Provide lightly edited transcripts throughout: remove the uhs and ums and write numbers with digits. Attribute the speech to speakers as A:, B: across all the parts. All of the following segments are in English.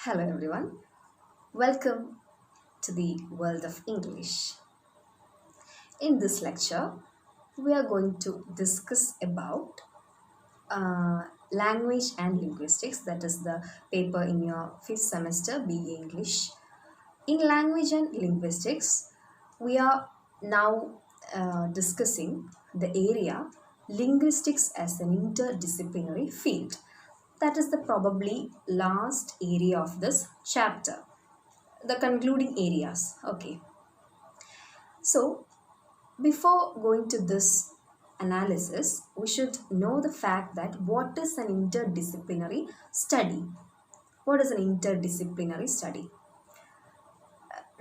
A: Hello everyone, welcome to the world of English. In this lecture, we are going to discuss about language and linguistics, that is the paper in your 5th semester BA English. In language and linguistics, we are now discussing the area linguistics as an interdisciplinary field. That is the probably last area of this chapter, the concluding areas. Okay, so before going to this analysis, we should know the fact that what is an interdisciplinary study. What is an interdisciplinary study?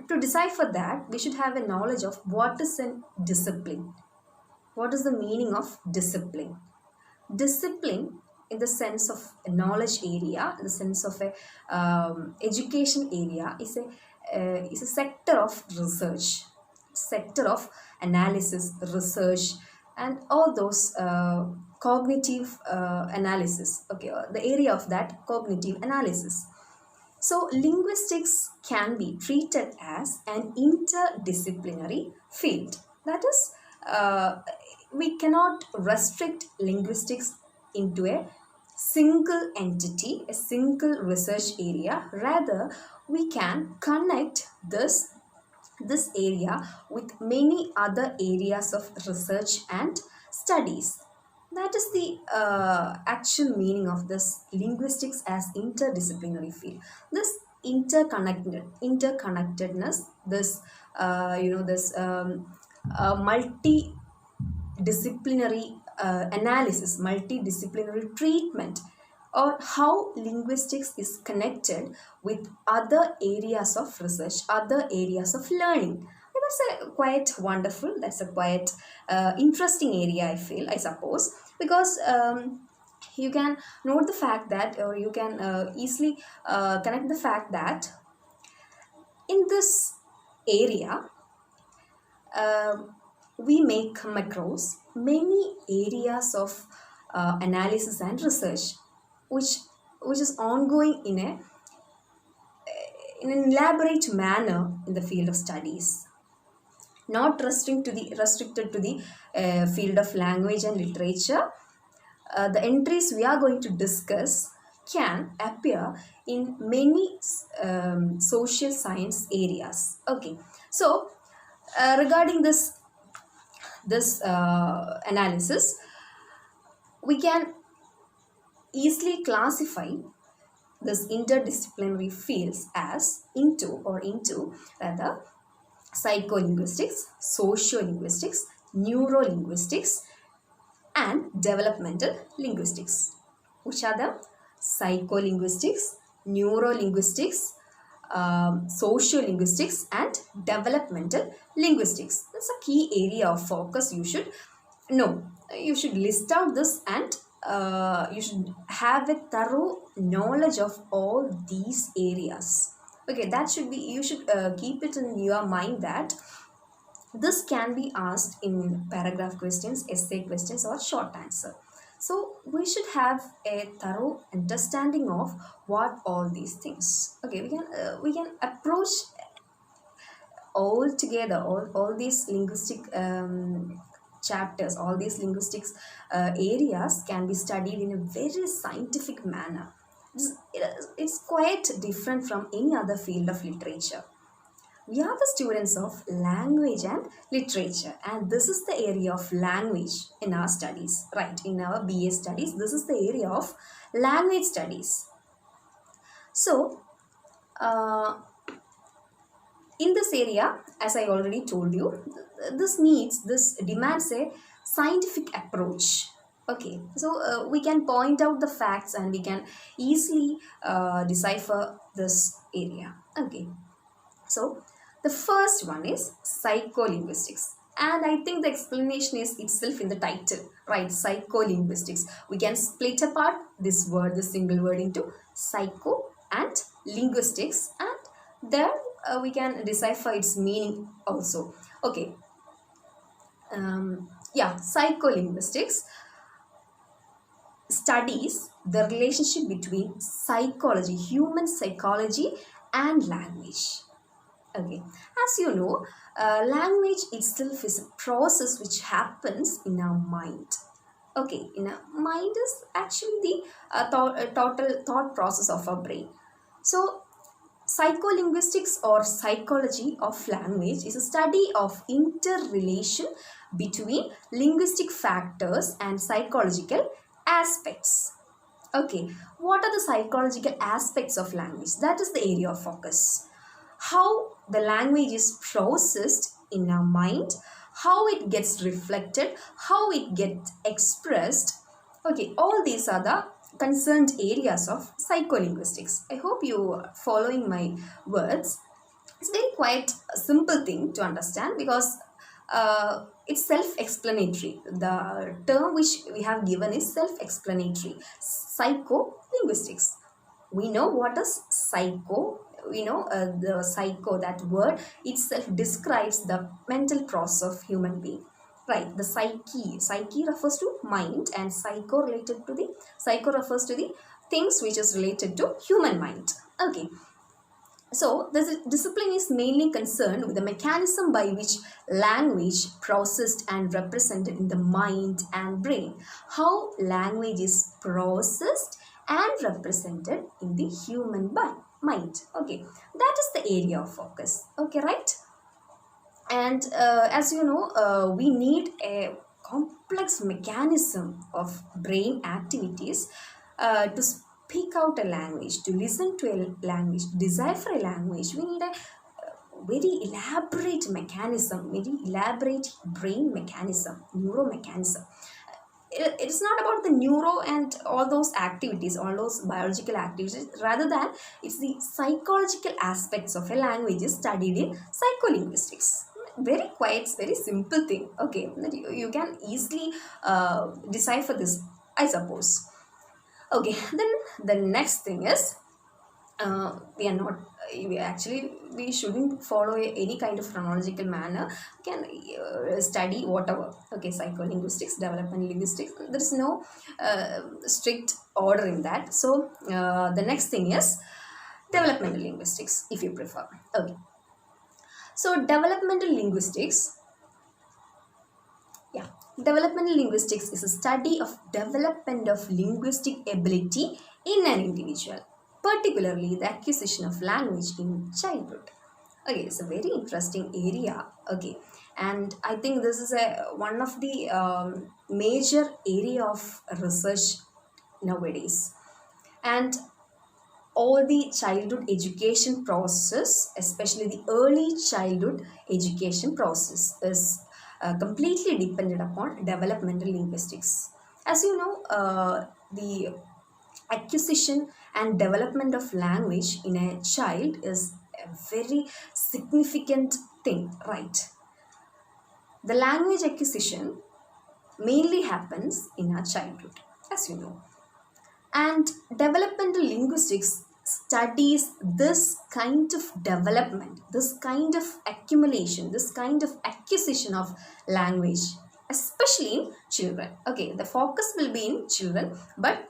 A: To decipher that, we should have a knowledge of what is a discipline. What is the meaning of discipline? Discipline, in the sense of a knowledge area, in the sense of a education area, is a sector of research, sector of analysis, research, and all those cognitive analysis. Okay, the area of that cognitive analysis. So linguistics can be treated as an interdisciplinary field. That is, we cannot restrict linguistics into a single entity, a single research area. Rather, we can connect this area with many other areas of research and studies. That is the actual meaning of this linguistics as interdisciplinary field. This interconnectedness, this multidisciplinary analysis, multidisciplinary treatment, or how linguistics is connected with other areas of research, other areas of learning. That's a quite wonderful, that's a quite interesting area, I suppose, because you can note the fact that, or you can easily connect the fact that in this area, we may come across many areas of analysis and research, which is ongoing in an elaborate manner in the field of studies, not restricted to the field of language and literature. The entries we are going to discuss can appear in many social science areas. Okay, so regarding this analysis, we can easily classify this interdisciplinary fields as into rather psycholinguistics, sociolinguistics, neurolinguistics, and developmental linguistics. Which are the psycholinguistics, neurolinguistics, sociolinguistics, and developmental linguistics. That's a key area of focus. You should know. You should list out this, and you should have a thorough knowledge of all these areas. Okay, that should be, you should keep it in your mind that this can be asked in paragraph questions, essay questions, or short answer. So we should have a thorough understanding of what all these things. Okay, we can approach all together, all these linguistic chapters, all these linguistics areas can be studied in a very scientific manner. It's quite different from any other field of literature. We are the students of language and literature, and this is the area of language in our studies, right? In our BA studies, this is the area of language studies. So, in this area, as I already told you, this demands a scientific approach. Okay, so we can point out the facts and we can easily decipher this area. Okay, so the first one is psycholinguistics, and I think the explanation is itself in the title, right? Psycholinguistics. We can split apart this word, this single word, into psycho and linguistics, and there we can decipher its meaning also. Okay, yeah, psycholinguistics. studies the relationship between psychology, human psychology, and language. Okay, as you know, language itself is a process which happens in our mind. Okay, in our mind is actually the total thought process of our brain. So, psycholinguistics or psychology of language is a study of interrelation between linguistic factors and psychological aspects. Okay, what are the psychological aspects of language? That is the area of focus. How the language is processed in our mind, how it gets reflected, how it gets expressed. Okay, all these are the concerned areas of psycholinguistics. I hope you are following my words. It's very quite a simple thing to understand because it's self-explanatory. The term which we have given is self-explanatory. Psycholinguistics. We know what is psycho. We know the psycho, that word itself describes the mental process of human being. Right, the psyche refers to mind, and psycho refers to the things which is related to human mind. Okay, so this discipline is mainly concerned with the mechanism by which language processed and represented in the mind and brain. How language is processed and represented in the human mind. Okay, that is the area of focus. Okay, right? And as you know, we need a complex mechanism of brain activities to speak out a language, to listen to a language, decipher a language. We need a very elaborate mechanism, very elaborate brain mechanism, neuromechanism. It's not about the neuro and all those activities, all those biological activities. Rather than it's the psychological aspects of a language is studied in psycholinguistics. Very quiet, very simple thing. Okay, that you can easily decipher this, I suppose. Okay, then the next thing is we are not we shouldn't follow any kind of chronological manner. We can study whatever. Okay, psycholinguistics, development linguistics, there is no strict order in that. So the next thing is developmental linguistics, if you prefer. Okay, so developmental linguistics is a study of development of linguistic ability in an individual, particularly the acquisition of language in childhood. Okay, it's a very interesting area. Okay, and I think this is one of the major area of research nowadays. And all the childhood education process, especially the early childhood education process, is completely dependent upon developmental linguistics. As you know, the acquisition and development of language in a child is a very significant thing, right? The language acquisition mainly happens in our childhood, as you know. And developmental linguistics studies this kind of development, this kind of accumulation, this kind of acquisition of language, especially in children. Okay, the focus will be in children, but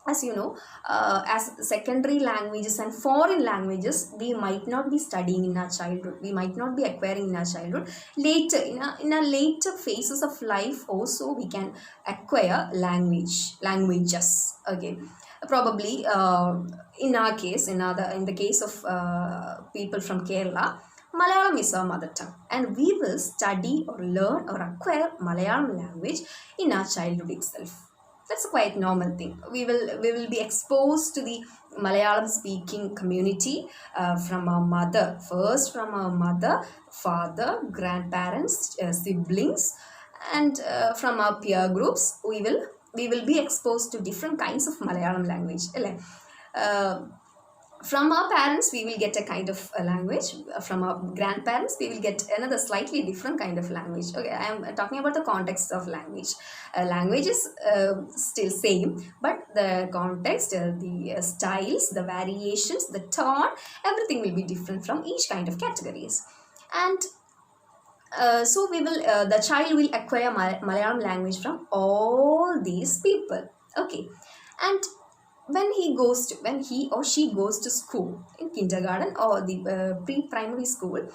A: as you know, as secondary languages and foreign languages, we might not be studying in our childhood. We might not be acquiring in our childhood. Later, in our later phases of life, also we can acquire languages. Okay, probably in our case, in the case of people from Kerala, Malayalam is our mother tongue, and we will study or learn or acquire Malayalam language in our childhood itself. That's a quite normal thing. We will be exposed to the Malayalam speaking community from our mother, first from our mother, father, grandparents, siblings, and from our peer groups. We will be exposed to different kinds of Malayalam language. From our parents, we will get a kind of a language. From our grandparents, we will get another slightly different kind of language. Okay, I am talking about the context of language. Language is still same, but the context, the styles, the variations, the tone, everything will be different from each kind of categories. And so the child will acquire Malayalam language from all these people. Okay, and when he or she goes to school in kindergarten or the pre-primary school,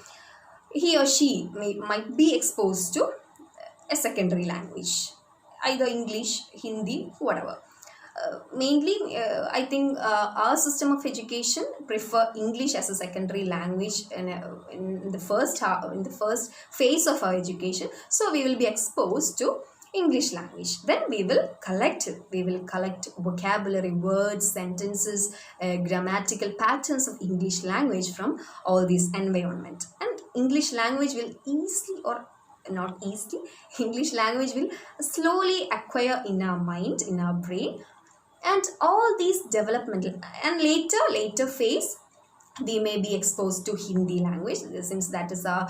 A: he or she might be exposed to a secondary language, either English, Hindi, whatever. Mainly, I think our system of education prefer English as a secondary language in the in the first phase of our education. So we will be exposed to English language. Then we will collect vocabulary, words, sentences, grammatical patterns of English language from all this environment. And English language will easily or not easily, English language will slowly acquire in our mind, in our brain, and all these developmental and later phase we may be exposed to Hindi language, since that is our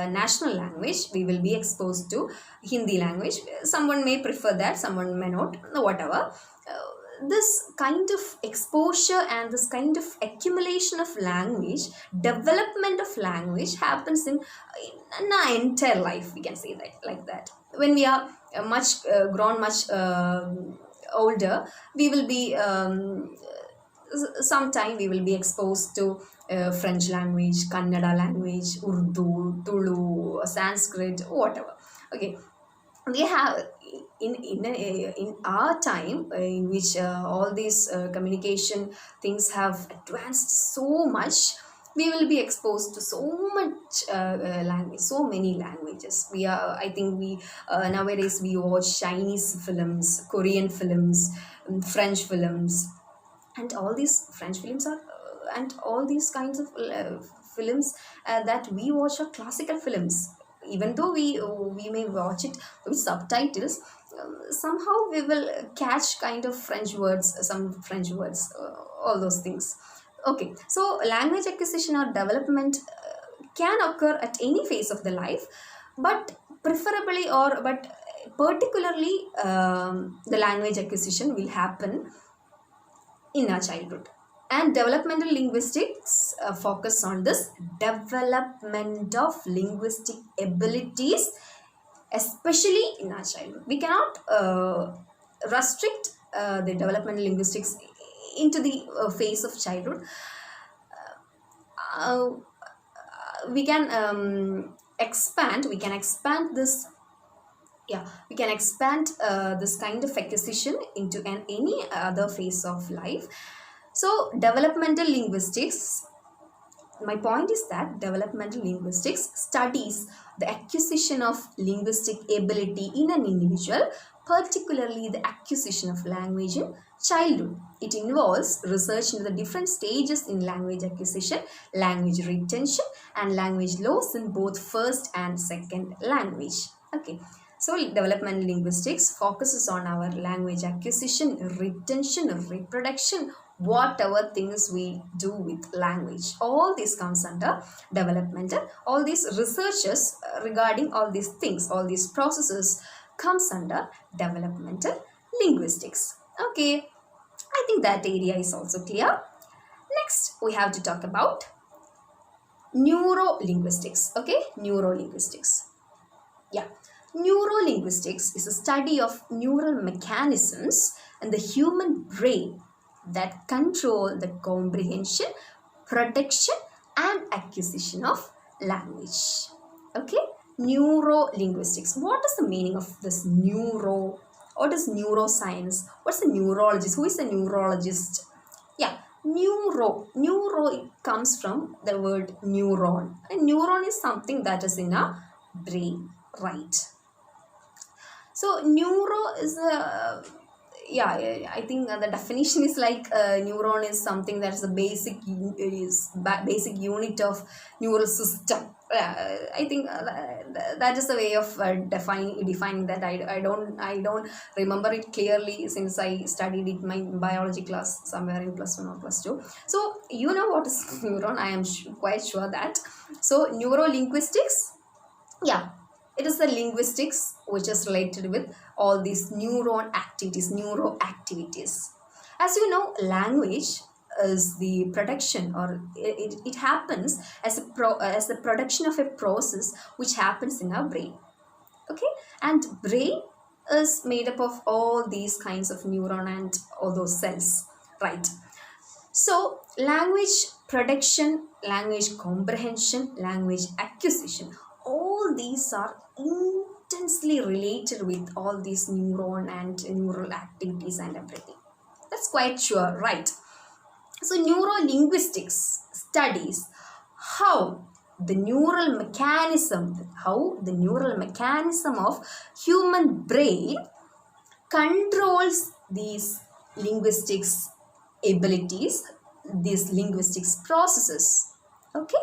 A: national language. We will be exposed to Hindi language. Someone may prefer that, someone may not, whatever. This kind of exposure and this kind of accumulation of language, development of language happens in our entire life, we can say that like that. When we are much grown, much older, we will be sometime we will be exposed to French language, Kannada language, Urdu, Tulu, Sanskrit, whatever. Okay, we have in our time in which all these communication things have advanced so much, we will be exposed to so much language, so many languages. We are, I think we nowadays we watch Chinese films, Korean films, French films, and all these French films are and all these kinds of films that we watch are classical films. Even though we may watch it with subtitles, somehow we will catch kind of French words, some French words, all those things. Okay, so language acquisition or development can occur at any phase of the life, but preferably or but particularly the language acquisition will happen in our childhood. And developmental linguistics focus on this development of linguistic abilities, especially in our childhood. We cannot restrict the developmental linguistics into the phase of childhood. We can expand this, we can expand this kind of acquisition into any other phase of life. So developmental linguistics, my point is that developmental linguistics studies the acquisition of linguistic ability in an individual, particularly the acquisition of language in childhood. It involves research into the different stages in language acquisition, language retention, and language loss in both first and second language. Okay. So developmental linguistics focuses on our language acquisition, retention, reproduction, whatever things we do with language. All this comes under developmental. All these researches regarding all these things, all these processes comes under developmental linguistics. Okay, I think that area is also clear. Next, we have to talk about neurolinguistics. Okay, neurolinguistics. Yeah. Neurolinguistics is a study of neural mechanisms in the human brain that control the comprehension, production, and acquisition of language. Okay, neurolinguistics. What is the meaning of this neuro? What is neuroscience? What's a neurologist? Who is a neurologist? Yeah, neuro. Neuro comes from the word neuron. A neuron is something that is in a brain, right? So neuro is a, I think the definition is like neuron is something that is a basic unit of neural system. I think that is the way of defining that. I don't remember it clearly since I studied it in my biology class somewhere in +1 or +2. So you know what is neuron. I am quite sure that. So neurolinguistics, it is the linguistics which is related with all these neuron activities, As you know, language is the production, or it happens as the production of a process which happens in our brain. Okay, and brain is made up of all these kinds of neuron and all those cells, right? So, language production, language comprehension, language acquisition, all these are intensely related with all these neuron and neural activities and everything. That's quite sure, right? So, neurolinguistics studies how the neural mechanism of human brain controls these linguistics abilities, these linguistics processes. Okay,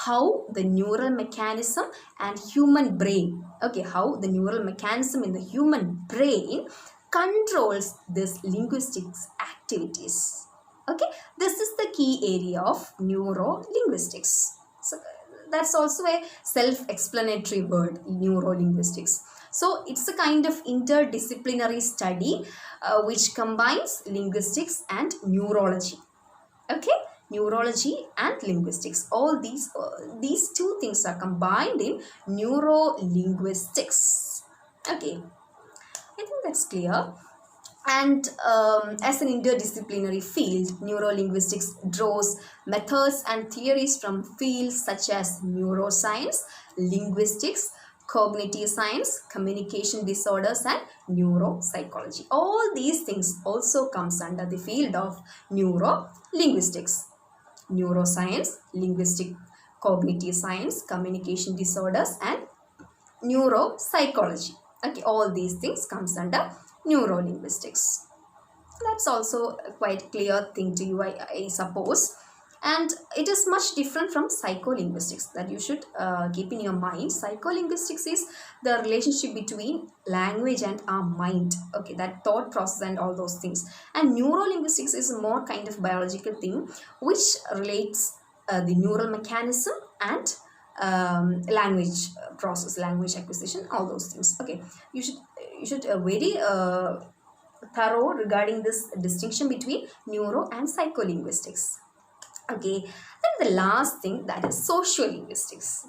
A: how the neural mechanism and human brain, okay, how the neural mechanism in the human brain controls this linguistics activities. Okay, this is the key area of neuro linguistics. So that's also a self-explanatory word, neuro linguistics. So it's a kind of interdisciplinary study which combines linguistics and neurology. Okay, neurology and linguistics, all these two things are combined in neuro linguistics. Okay, I think that's clear. And as an interdisciplinary field, neurolinguistics draws methods and theories from fields such as neuroscience, linguistics, cognitive science, communication disorders, and neuropsychology. All these things also comes under the field of neurolinguistics. Neuroscience, linguistic, cognitive science, communication disorders, and neuropsychology. Okay, all these things comes under neurolinguistics. That's also a quite clear thing to you, I suppose. And it is much different from psycholinguistics, that you should keep in your mind. Psycholinguistics is the relationship between language and our mind, okay, that thought process and all those things. And neurolinguistics is a more kind of biological thing which relates the neural mechanism and language process, language acquisition, all those things. Okay, you should very thorough regarding this distinction between neuro and psycholinguistics. Okay, then the last thing, that is sociolinguistics.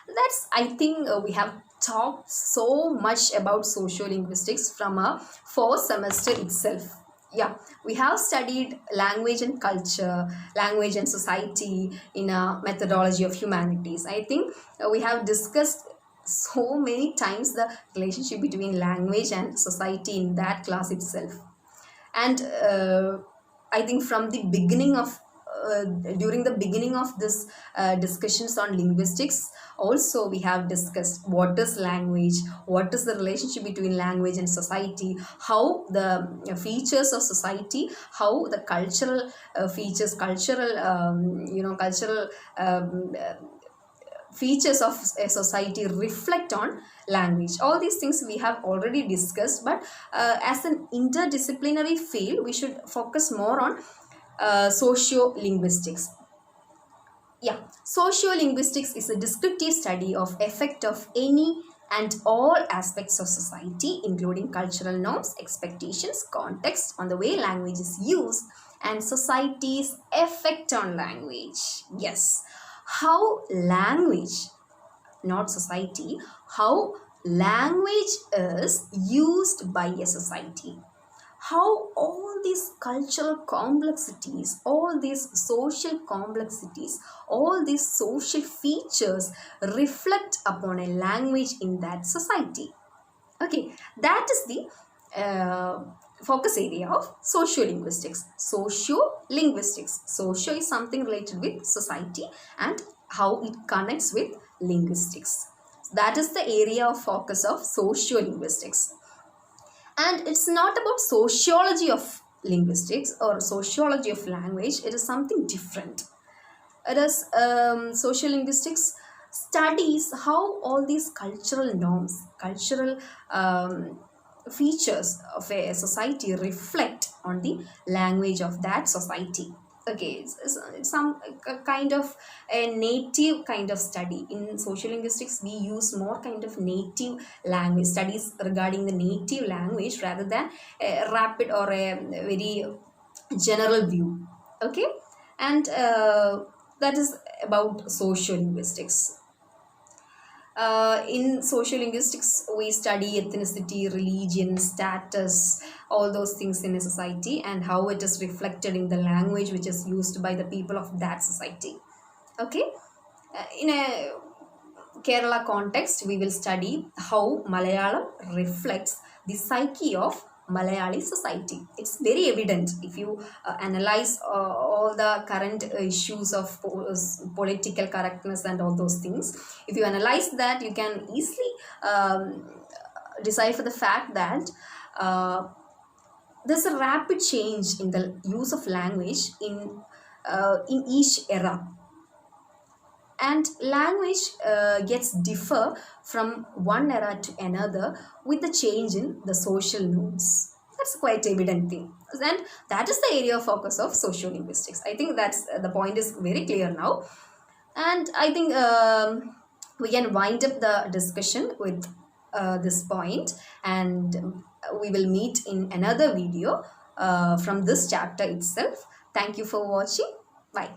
A: That's, I think we have talked so much about sociolinguistics from a 4th semester itself. Yeah, we have studied language and culture, language and society in a methodology of humanities. I think we have discussed so many times the relationship between language and society in that class itself. And I think from the beginning of during the beginning of this discussions on linguistics, also we have discussed what is language, what is the relationship between language and society, how the features of society, how the cultural features, cultural features of a society reflect on language. All these things we have already discussed, but as an interdisciplinary field, we should focus more on sociolinguistics. Yeah, sociolinguistics is a descriptive study of effect of any and all aspects of society, including cultural norms, expectations, context on the way language is used, and society's effect on language. Yes, how language, not society, how language is used by a society, how all these cultural complexities, all these social complexities, all these social features reflect upon a language in that society. Okay, that is the focus area of sociolinguistics. Sociolinguistics. Socio is something related with society and how it connects with linguistics. That is the area of focus of sociolinguistics. And it's not about sociology of linguistics or sociology of language. It is something different. It is sociolinguistics studies how all these cultural norms, cultural features of a society reflect on the language of that society. Okay, it's some kind of a native kind of study. In sociolinguistics, we use more kind of native language studies regarding the native language rather than a rapid or a very general view. Okay, and that is about sociolinguistics. In social linguistics, we study ethnicity, religion, status, all those things in a society and how it is reflected in the language which is used by the people of that society. Okay, in a Kerala context, we will study how Malayalam reflects the psyche of Malayali society. It's very evident if you analyze all the current issues of political correctness and all those things. If you analyze that, you can easily decipher the fact that there's a rapid change in the use of language in each era, and language gets differ from one era to another with the change in the social norms. That's quite evident thing, and that is the area of focus of social linguistics. I think that's the point is very clear now, and I think we can wind up the discussion with this point, and we will meet in another video from this chapter itself. Thank you for watching. Bye.